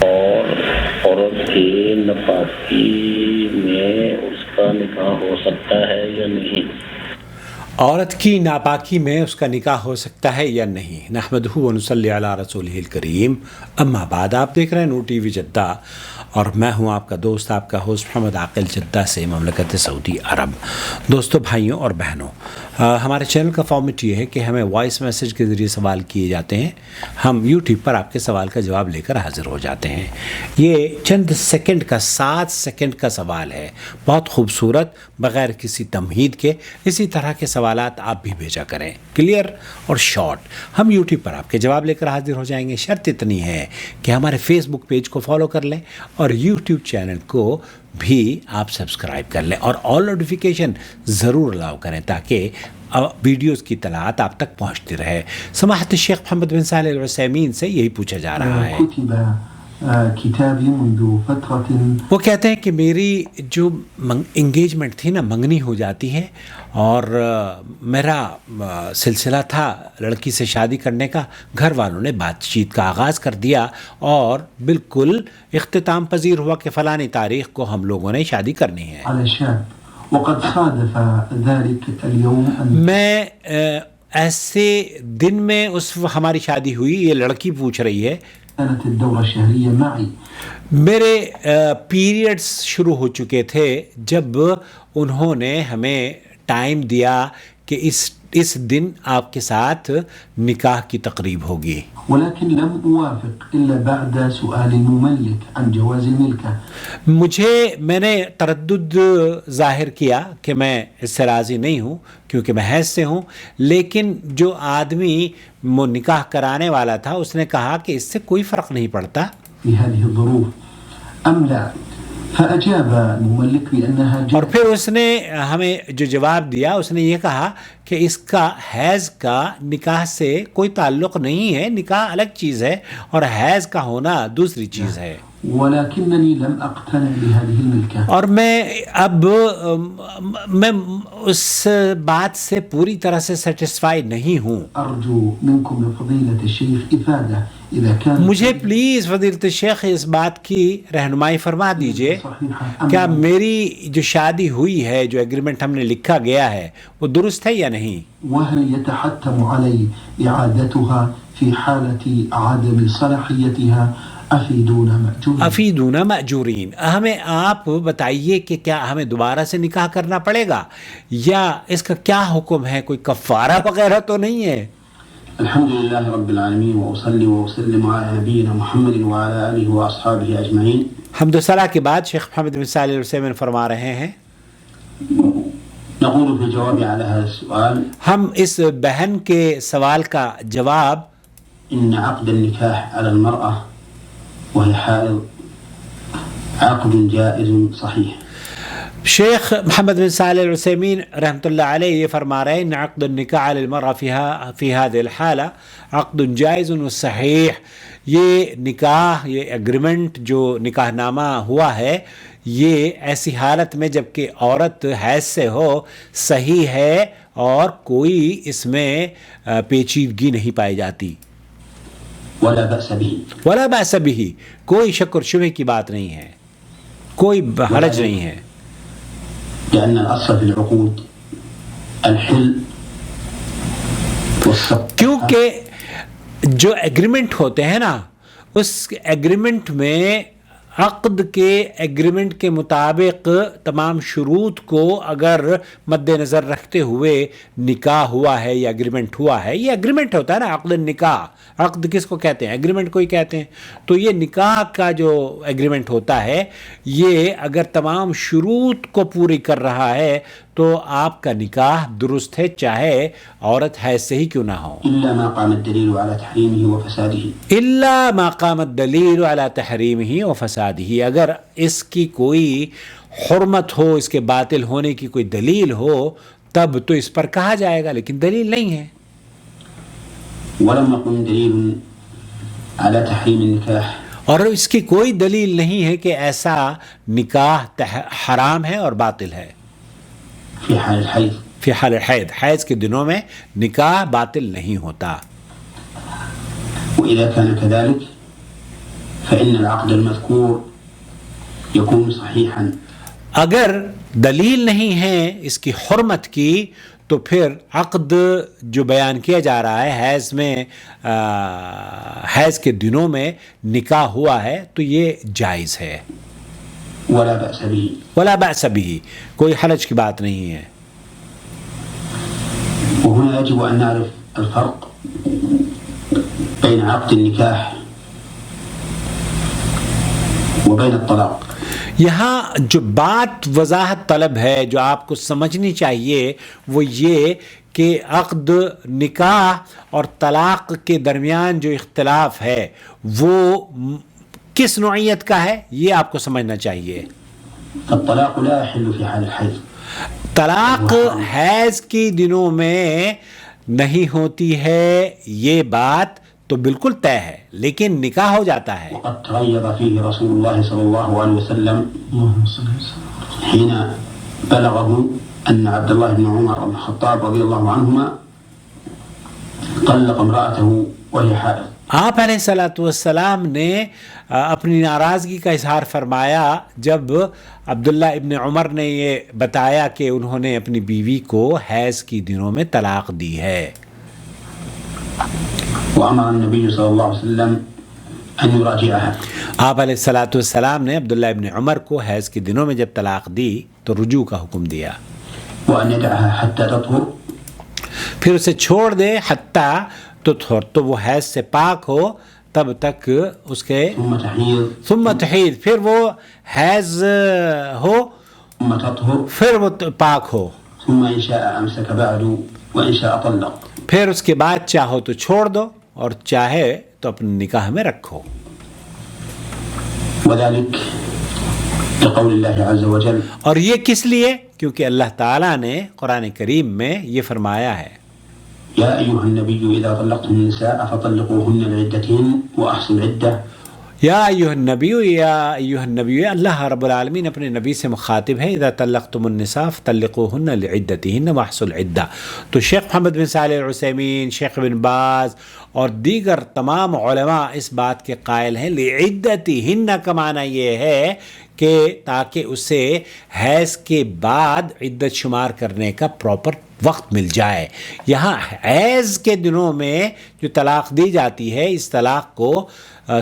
اور عورت کی ناپاکی میں اس کا نکاح ہو سکتا ہے یا نہیں؟ عورت کی ناپاکی میں اس کا نکاح ہو سکتا ہے یا نہیں؟ نحمدہ و نصلی علی رسولہ الکریم، اما بعد۔ آپ دیکھ رہے ہیں نور ٹی وی جدہ اور میں ہوں آپ کا دوست، آپ کا ہوسٹ محمد عاقل، جدہ سے، مملکت سعودی عرب۔ دوستو، بھائیوں اور بہنوں، ہمارے چینل کا فارمیٹ یہ ہے کہ ہمیں وائس میسج کے ذریعے سوال کیے جاتے ہیں، ہم یوٹیوب پر آپ کے سوال کا جواب لے کر حاضر ہو جاتے ہیں۔ یہ چند سیکنڈ کا، 7 سیکنڈ کا سوال ہے، بہت خوبصورت، بغیر کسی تمہید کے۔ اسی طرح کے سوالات آپ بھی بھیجا کریں، کلیئر اور شارٹ، ہم یوٹیوب پر آپ کے جواب لے کر حاضر ہو جائیں گے۔ شرط اتنی ہے کہ ہمارے فیس بک پیج کو فالو کر لیں اور یوٹیوب چینل کو بھی آپ سبسکرائب کر لیں، اور آل نوٹیفیکیشن ضرور الاؤ کریں تاکہ ویڈیوز کی اطلاعات آپ تک پہنچتی رہے۔ سماحت الشیخ محمد بن صالح العثیمین سے یہی پوچھا جا رہا ہے۔ وہ کہتے ہیں کہ میری جو انگیجمنٹ تھی نا، منگنی ہو جاتی ہے، اور میرا سلسلہ تھا لڑکی سے شادی کرنے کا، گھر والوں نے بات چیت کا آغاز کر دیا اور بالکل اختتام پذیر ہوا کہ فلانی تاریخ کو ہم لوگوں نے شادی کرنی ہے۔ میں ایسے دن میں ہماری شادی ہوئی، یہ لڑکی پوچھ رہی ہے، میرے پیریڈز شروع ہو چکے تھے جب انہوں نے ہمیں ٹائم دیا کہ اس دن آپ کے ساتھ نکاح کی تقریب ہوگی، ولكن لم أوافق إلا بعد سؤال المملك عن جواز الملكة۔ میں نے تردد ظاہر کیا کہ میں اس سے راضی نہیں ہوں کیونکہ میں حیض سے ہوں، لیکن جو آدمی نکاح کرانے والا تھا اس نے کہا کہ اس سے کوئی فرق نہیں پڑتا۔ في هذه الظروف أم لا؟ فأجاب المملك بأنها اور پھر اس نے ہمیں جو جواب دیا، اس نے یہ کہا کہ اس کا حیض کا نکاح سے کوئی تعلق نہیں ہے، نکاح الگ چیز ہے اور حیض کا ہونا دوسری چیز ہے۔ ولكنني لم أقتنع بهذه الملكة، اور میں اس بات سے پوری طرح سے سیٹسفائی نہیں ہوں۔ أرجو منكم فضيلة الشيخ إفادة إذا كان، مجھے پلیز فضیلت الشیخ اس بات کی رہنمائی فرما دیجئے، کیا میری جو شادی ہوئی ہے، جو ایگریمنٹ ہم نے لکھا گیا ہے، وہ درست ہے یا نہیں؟ وهل يتحتم علي إعادتها في حالة عدم صلاحيتها؟ افیدون مأجورین، ہمیں آپ بتائیے کہ کیا ہمیں دوبارہ سے نکاح کرنا پڑے گا یا اس کا کیا حکم ہے؟ کوئی کفارہ وغیرہ تو نہیں ہے؟ الحمد للہ رب العالمین وأصلی وأسلم علی نبینا محمد وعلی آلہ وأصحابہ اجمعین۔ حمد و ثنا کے بعد شیخ محمد بن صالح العثیمین فرما رہے ہیں، نقول في جواب على هذا السؤال، ہم اس بہن کے سوال کا جواب، ان عقد النکاح على المرأة وهي حائض عقد جائز صحیح۔ شیخ محمد بن صالح العثیمین رحمۃ اللہ علیہ یہ فرما رہے ہیں، عقد النکاح علی المرأة فی هذه الحالة عقد جائز صحیح، یہ نکاح، یہ ایگریمنٹ جو نکاح نامہ ہوا ہے، یہ ایسی حالت میں جب کہ عورت حیض سے ہو، صحیح ہے اور کوئی اس میں پیچیدگی نہیں پائی جاتی۔ ولا بأس به، ولا بأس به، کوئی شک اور شبہ کی بات نہیں ہے، کوئی حرج نہیں ہے، لأن الأصل في العقود الحل والسقط، کیونکہ جو ایگریمنٹ ہوتے ہیں نا، اس ایگریمنٹ میں عقد کے ایگریمنٹ کے مطابق تمام شروط کو اگر مد نظر رکھتے ہوئے نکاح ہوا ہے یا ایگریمنٹ ہوا ہے، یہ ایگریمنٹ ہوتا ہے نا، عقد نکاح، عقد کس کو کہتے ہیں؟ ایگریمنٹ کو ہی کہتے ہیں۔ تو یہ نکاح کا جو ایگریمنٹ ہوتا ہے، یہ اگر تمام شروط کو پوری کر رہا ہے تو آپ کا نکاح درست ہے، چاہے عورت حیض سے ہی کیوں نہ ہو۔ إلا ما قام الدليل على تحريمه وفساده، الا ما قام الدلیل علی تحریمہ وفسادہ، اگر اس کی کوئی حرمت ہو، اس کے باطل ہونے کی کوئی دلیل ہو، تب تو اس پر کہا جائے گا، لیکن دلیل نہیں ہے۔ ولم يقم دليل على تحريم النكاح، اور اس کی کوئی دلیل نہیں ہے کہ ایسا نکاح حرام ہے اور باطل ہے۔ في حال الحيض، فی حال الحیض، حیض کے دنوں میں نکاح باطل نہیں ہوتا۔ وإذا كان كذلك فإن العقد المذكور يكون صحيحا. اگر دلیل نہیں ہے اس کی حرمت کی تو پھر عقد جو بیان کیا جا رہا ہے حیض میں حیض کے دنوں میں نکاح ہوا ہے تو یہ جائز ہے. ولا بأس به. ولا بأس به، کوئی حرج کی بات نہیں ہے. وهنا يجب أن نعرف الفرق بين عقد النكاح وبين الطلاق. یہاں جو بات وضاحت طلب ہے جو آپ کو سمجھنی چاہیے وہ یہ کہ عقد نکاح اور طلاق کے درمیان جو اختلاف ہے وہ کس نوعیت کا ہے یہ آپ کو سمجھنا چاہیے. الطلاق لا يحل في حال الحيض. طلاق حیض کی دنوں میں نہیں ہوتی ہے یہ بات تو بالکل طے ہے، لیکن نکاح ہو جاتا ہے. وقد تغيظ فيه رسول الله صلى الله عليه وسلم حين بلغه أن عبد الله بن عمر بن الخطاب رضي الله عنهما طلق امرأته وهي حائض. آپ علیہ الصلوۃ والسلام نے اپنی ناراضگی کا اظہار فرمایا جب عبداللہ ابن عمر نے یہ بتایا کہ انہوں نے اپنی بیوی کو حیض کی دنوں میں طلاق دی ہے. وأمر النبي صلى الله عليه وسلم أن يراجعها. آپ علیہ الصلوۃ والسلام نے عبداللہ ابن عمر کو حیض کے دنوں میں جب طلاق دی تو رجوع کا حکم دیا. وأن يدعها حتى تطهر. پھر اسے چھوڑ دے حتیٰ تطہر، تو وہ حیض سے پاک ہو تب تک اس کے ثم تحيض. ثم تحید، پھر وہ حیض ہو ثم تطهر. پھر وہ پاک ہو، ثم إن شاء أمسك بعد وإن شاء طلق. پھر اس کے بعد چاہو تو چھوڑ دو اور چاہے تو اپنے نکاح میں رکھو. وذلك لقول الله عز وجل. اور یہ کس لیے؟ کیونکہ اللہ تعالیٰ نے قرآن کریم میں یہ فرمایا ہے يا أيها النبي إذا طلقتم النساء فطلقوهن لعدتهن وأحصوا العدة. یا ایھا النبی، یا ایھا النبی، اللہ رب العالمین اپنے نبی سے مخاطب ہے. اذا طلقتم النساء فطلقوهن لعدتهن واحصوا العدة. تو شیخ محمد بن صالح العثیمین، شیخ بن باز اور دیگر تمام علماء اس بات کے قائل ہیں لعدتهن کا معنی یہ ہے کہ تاکہ اسے حیض کے بعد عدت شمار کرنے کا پراپر وقت مل جائے. یہاں حیض کے دنوں میں جو طلاق دی جاتی ہے اس طلاق کو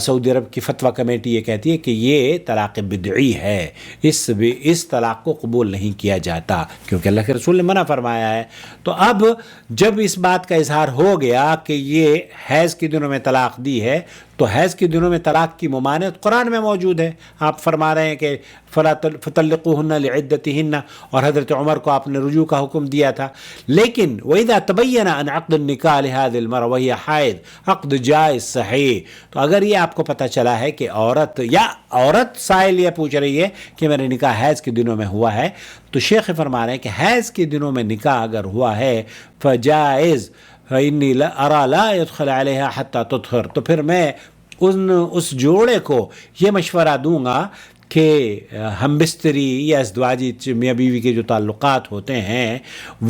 سعودی عرب کی فتویٰ کمیٹی یہ کہتی ہے کہ یہ طلاق بدعی ہے، اس طلاق کو قبول نہیں کیا جاتا کیونکہ اللہ کے رسول نے منع فرمایا ہے. تو اب جب اس بات کا اظہار ہو گیا کہ یہ حیض کے دنوں میں طلاق دی ہے تو حیض کے دنوں میں طلاق کی ممانعت قرآن میں موجود ہے. آپ فرما رہے ہیں کہ فطلقوهن لعدتهن اور حضرت عمر کو آپ نے رجوع کا حکم دیا تھا. لیکن وَإِذَا تَبَيَّنَ أَنْ عَقْدُ النِّكَاحِ لِهَذِهِ الْمَرْأَةِ وَهِيَ حَائِض عقد جائز صحیح. تو اگر یہ آپ کو پتہ چلا ہے کہ عورت سائل یہ پوچھ رہی ہے کہ میرا نکاح حیض کے دنوں میں ہوا ہے تو شیخ فرما رہے ہیں کہ حیض کے دنوں میں نکاح اگر ہوا ہے فجائز فإني أرى لا يدخل عليها حتى تطهر. تو پھر میں اس جوڑے کو یہ مشورہ دوں گا کہ ہم بستری یا ازدواجی میاں بیوی کے جو تعلقات ہوتے ہیں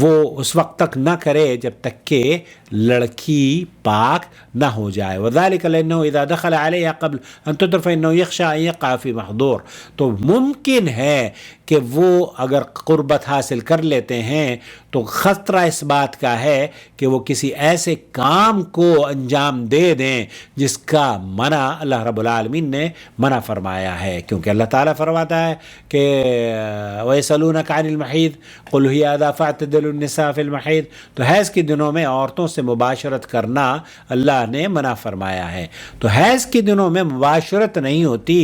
وہ اس وقت تک نہ کرے جب تک کہ لڑکی پاک نہ ہو جائے. وذلك لأنه إذا دخل عليها قبل أن تطهر فإنه يخشى أن يقع في محظور. تو ممکن ہے کہ وہ اگر قربت حاصل کر لیتے ہیں تو خطرہ اس بات کا ہے کہ وہ کسی ایسے کام کو انجام دے دیں جس کا منع اللہ رب العالمین نے منع فرمایا ہے. کیونکہ اللہ تعالیٰ فرماتا ہے کہ وَيَسْأَلُونَكَ عَنِ الْمَحِيضِ قُلْ هِيَ أَذًى فَاعْتَزِلُوا النِّسَاءَ فِي الْمَحِيضِ. تو حیض کے دنوں میں عورتوں سے مباشرت کرنا اللہ نے منع فرمایا ہے. تو حیض کے دنوں میں مباشرت نہیں ہوتی،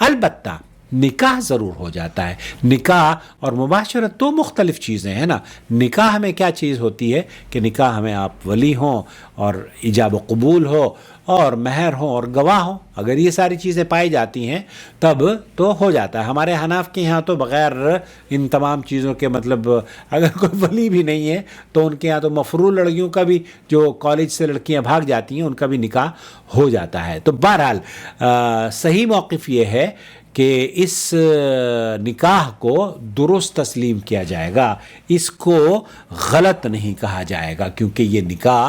البتہ نکاح ضرور ہو جاتا ہے. نکاح اور مباشرت دو مختلف چیزیں ہیں نا. نکاح میں کیا چیز ہوتی ہے کہ نکاح میں آپ ولی ہوں اور ایجاب و قبول ہو اور مہر ہو اور گواہ ہو. اگر یہ ساری چیزیں پائی جاتی ہیں تب تو ہو جاتا ہے. ہمارے حناف کے یہاں تو بغیر ان تمام چیزوں کے مطلب اگر کوئی ولی بھی نہیں ہے تو ان کے یہاں تو مفروع لڑکیوں کا بھی جو کالج سے لڑکیاں بھاگ جاتی ہیں ان کا بھی نکاح ہو جاتا ہے. تو بہرحال صحیح موقف یہ ہے کہ اس نکاح کو درست تسلیم کیا جائے گا، اس کو غلط نہیں کہا جائے گا کیونکہ یہ نکاح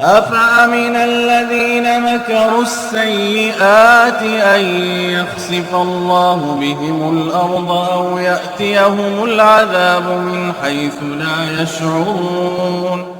أفأمن الذين مكروا السيئات أن يخسف الله بهم الأرض أو يأتيهم العذاب من حيث لا يشعرون